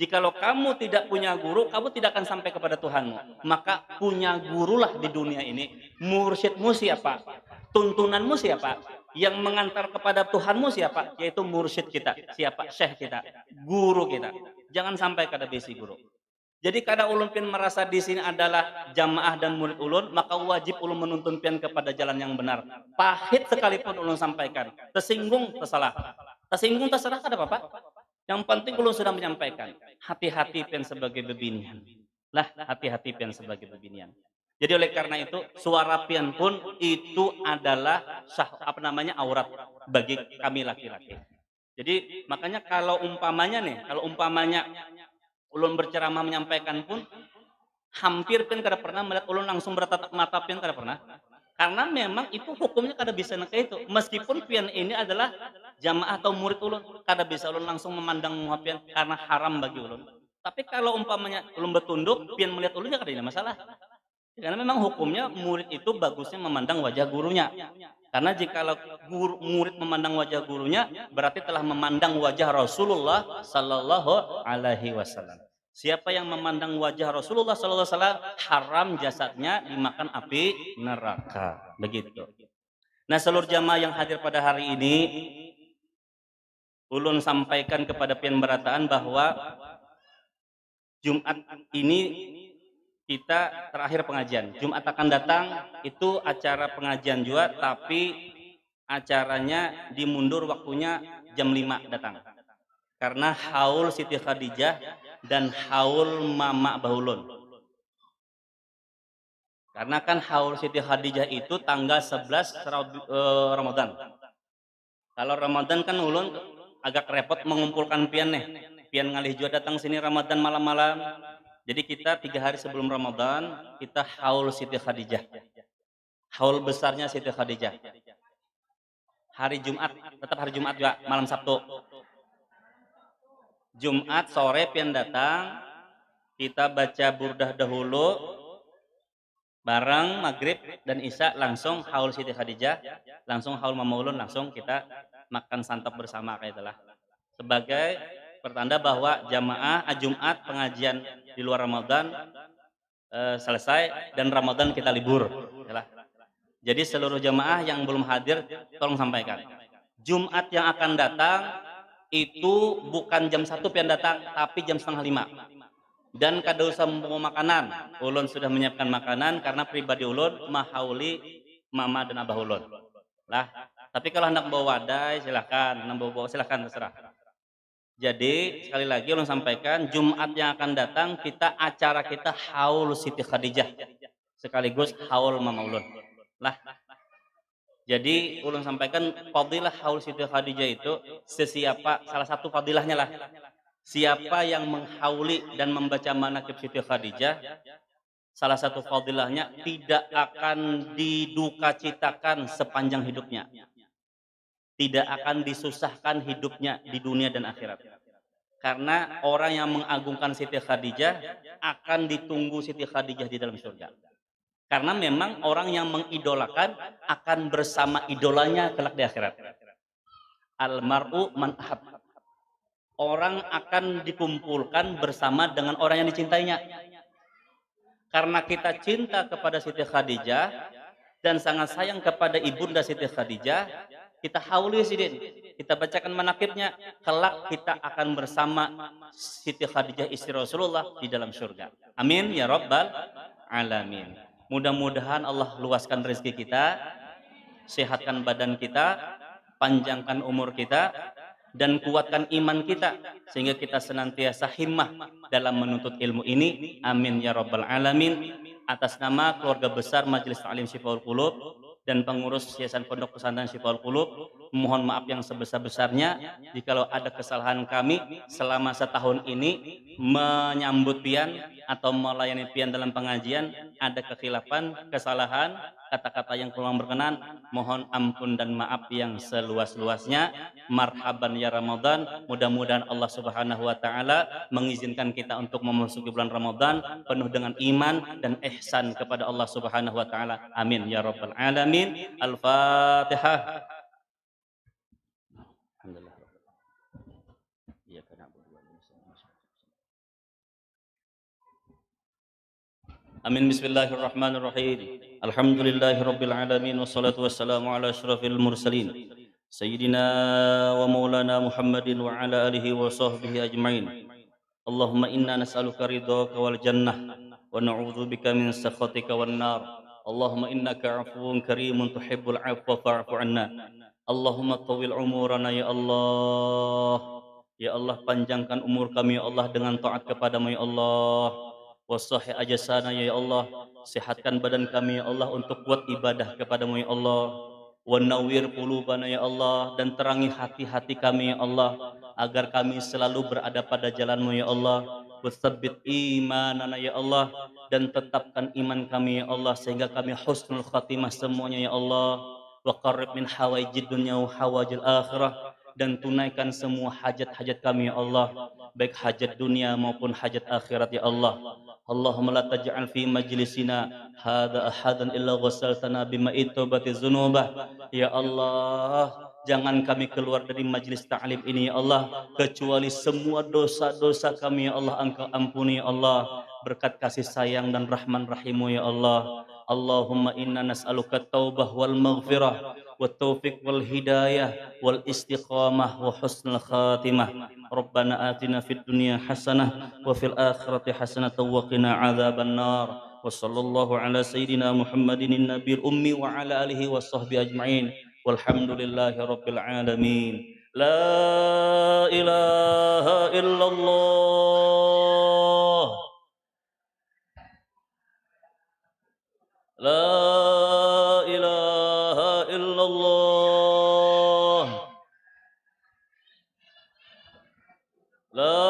Jikalau kamu tidak punya guru, kamu tidak akan sampai kepada Tuhanmu. Maka punya gurulah di dunia ini. Mursyidmu siapa? Tuntunanmu siapa? Yang mengantar kepada Tuhanmu siapa? Yaitu mursyid kita. Siapa? Syekh kita. Guru kita. Jangan sampai kada besi guru. Jadi kada ulun pian merasa di sini adalah jamaah dan murid ulun, maka wajib ulun menuntun pian kepada jalan yang benar. Pahit sekalipun ulun sampaikan. Tersinggung, tersalah. Tersinggung, terserah kada apa-apa. Yang penting ulun sudah menyampaikan. Hati-hati pian sebagai bebinian. Lah, hati-hati pian sebagai bebinian. Jadi oleh karena itu, suara pian pun itu adalah apa namanya aurat bagi kami laki-laki. Jadi makanya kalau umpamanya nih, kalau umpamanya ulun berceramah menyampaikan pun hampir pun kada pernah melihat ulun langsung bertatap mata pian kada pernah. Karena memang itu hukumnya kada bisa nak itu. Meskipun pian ini adalah jamaah atau murid ulun, kada bisa ulun langsung memandang muka pian karena haram bagi ulun. Tapi kalau umpamanya ulun bertunduk, pian melihat ulun ya kada ada masalah. Karena memang hukumnya murid itu bagusnya memandang wajah gurunya. Karena jikalau murid memandang wajah gurunya, berarti telah memandang wajah Rasulullah Sallallahu Alaihi Wasallam. Siapa yang memandang wajah Rasulullah Sallallahu Alaihi Wasallam, haram jasadnya dimakan api neraka. Begitu. Nah, seluruh jamaah yang hadir pada hari ini, ulun sampaikan kepada pian berataan bahwa Jumat ini kita terakhir pengajian. Jumat akan datang itu acara pengajian juga, tapi acaranya dimundur waktunya jam 5 datang. Karena haul Siti Khadijah dan haul Mama Bahulun. Karena kan haul Siti Khadijah itu tanggal 11 Ramadan. Kalau Ramadan kan ulun agak repot mengumpulkan pian nih. Pian ngalih juga datang sini Ramadan malam-malam. Jadi kita 3 hari sebelum Ramadan, kita haul Siti Khadijah. Haul besarnya Siti Khadijah. Hari Jumat, tetap hari Jumat juga, malam Sabtu. Jumat sore pian datang, kita baca burdah dahulu, bareng maghrib dan isya langsung haul Siti Khadijah, langsung haul Mama Ulun, langsung kita makan santap bersama kayak itulah. Sebagai pertanda bahwa jamaah Jumat pengajian di luar Ramadan selesai dan Ramadan kita libur. Yalah. Jadi seluruh jamaah yang belum hadir tolong sampaikan. Jumat yang akan datang itu bukan jam 1 pian datang, tapi jam setengah 5. Dan kada usah membawa makanan. Ulun sudah menyiapkan makanan karena pribadi ulun mahauli mama dan abah ulun. Lah, tapi kalau hendak bawa wadai silahkan, hendak bawa silahkan terserah. Jadi sekali lagi ulun sampaikan Jumat yang akan datang acara kita haul Siti Khadijah sekaligus haul Mama Ulun. Lah, jadi ulun sampaikan fadilah haul Siti Khadijah itu salah satu fadilahnya lah. Siapa yang menghauli dan membaca manaqib Siti Khadijah, salah satu fadilahnya tidak akan didukacitakan sepanjang hidupnya. Tidak akan disusahkan hidupnya di dunia dan akhirat. Karena orang yang mengagungkan Siti Khadijah akan ditunggu Siti Khadijah di dalam surga. Karena memang orang yang mengidolakan akan bersama idolanya kelak di akhirat. Almar'u man ahab. Orang akan dikumpulkan bersama dengan orang yang dicintainya. Karena kita cinta kepada Siti Khadijah dan sangat sayang kepada ibunda Siti Khadijah, kita hauli sidin, kita bacakan manaqibnya, kelak kita akan bersama Siti Khadijah istri Rasulullah di dalam surga. Amin ya rabbal alamin. Mudah-mudahan Allah luaskan rezeki kita, sehatkan badan kita, panjangkan umur kita, dan kuatkan iman kita sehingga kita senantiasa himmah dalam menuntut ilmu ini. Amin ya rabbal alamin. Atas nama keluarga besar Majelis Ta'lim Syifaul Qulub dan pengurus Yayasan Pondok Pesantren Syifaul Qulub, mohon maaf yang sebesar-besarnya jikalau ada kesalahan kami selama setahun ini menyambut pian atau melayani pian dalam pengajian, ada kekhilafan, kesalahan, kata-kata yang kurang berkenan, mohon ampun dan maaf yang seluas-luasnya. Marhaban ya Ramadan. Mudah-mudahan Allah Subhanahu wa taala mengizinkan kita untuk memasuki bulan Ramadan penuh dengan iman dan ihsan kepada Allah Subhanahu wa taala. Amin ya rabbal alamin. Al-Fatihah. Alhamdulillah. Amin. Bismillahirrahmanirrahim. Alhamdulillahirabbil alamin wassalatu wassalamu ala asyrafil mursalin sayyidina wa maulana Muhammadin wa ala alihi wa sahbihi ajmain. Allahumma inna nas'aluka ridhaka wal jannah wa na'udzubika min sakhatika wan nar. Allahumma innaka 'afuwun karimun tuhibbul 'afwa fa'fu 'anna. Allahumma tawwil umurana ya Allah. Ya Allah, panjangkan umur kami ya Allah dengan taat kepadamu ya Allah. Wasahih ajasana ya Allah, sehatkan badan kami ya Allah untuk kuat ibadah kepadamu ya Allah. Wa nawwir qulubana ya Allah, dan terangi hati-hati kami ya Allah agar kami selalu berada pada jalanmu ya Allah. Watsabbit imanana ya Allah, dan tetapkan iman kami ya Allah sehingga kami husnul khatimah semuanya ya Allah. Wa qarrib min hawaijid dunya wa hawajil akhirah, dan tunaikan semua hajat-hajat kami ya Allah, baik hajat dunia maupun hajat akhirat ya Allah. Allahumma la taj'al fi majlisina hadza ahadan illa ghasaltana bima'i taubati dzunubah. Ya Allah, jangan kami keluar dari majlis ta'lim ini ya Allah kecuali semua dosa-dosa kami ya Allah Engkau ampuni ya Allah, berkat kasih sayang dan rahman rahimu ya Allah. Allahumma inna nas'aluka taubah wal maghfirah wat taufiq wal hidayah wal istiqamah wa husnul khatimah. Rabbana atina fid dunya hasanah wa fil akhirati hasanah wa qina adzaban nar. Wa sallallahu ala sayyidina Muhammadin nabiyil ummi wa ala alihi wa sahbihi ajma'in. Walhamdulillahi rabbil alamin. La ilaha illallah. La ilaha illallah. La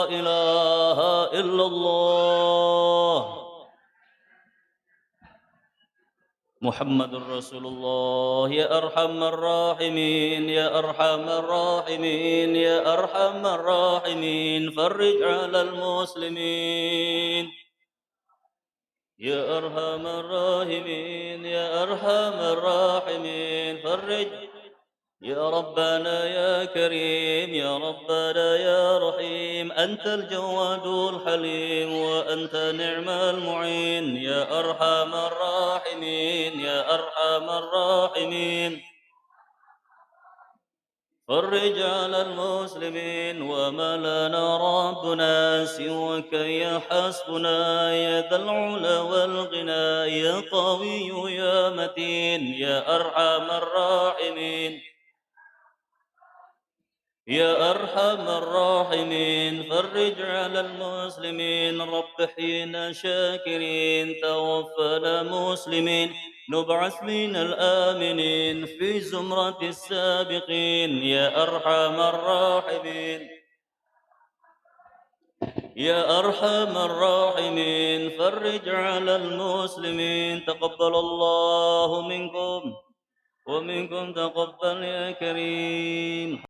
ilaha illallah. Muhammadur Rasulullah. Ya arhamar rahimin, ya arhamar rahimin, ya arhamar rahimin, farrij 'alal muslimin. Ya arhamar rahimin, ya arhamar rahimin, farrij. Ya Rabbana ya Karim, ya Rabbana ya Rahim, Antal Jawadul Halim wa anta ni'mal mu'in. Ya arhamar rahimin, ya arhamar rahimin, فرج على المسلمين وما لنا ربنا سواك يا حسبنا يا ذا العلا والغنى يا قوي يا متين. يا أرحم الراحمين، يا أرحم الراحمين، فرج على المسلمين. رب احينا شاكرين، توفنا مسلمين، نبعث من الآمنين في زمرة السابقين. يا أرحم الراحمين، يا أرحم الراحمين، فرج على المسلمين. تقبل الله منكم ومنكم تقبل يا كريم.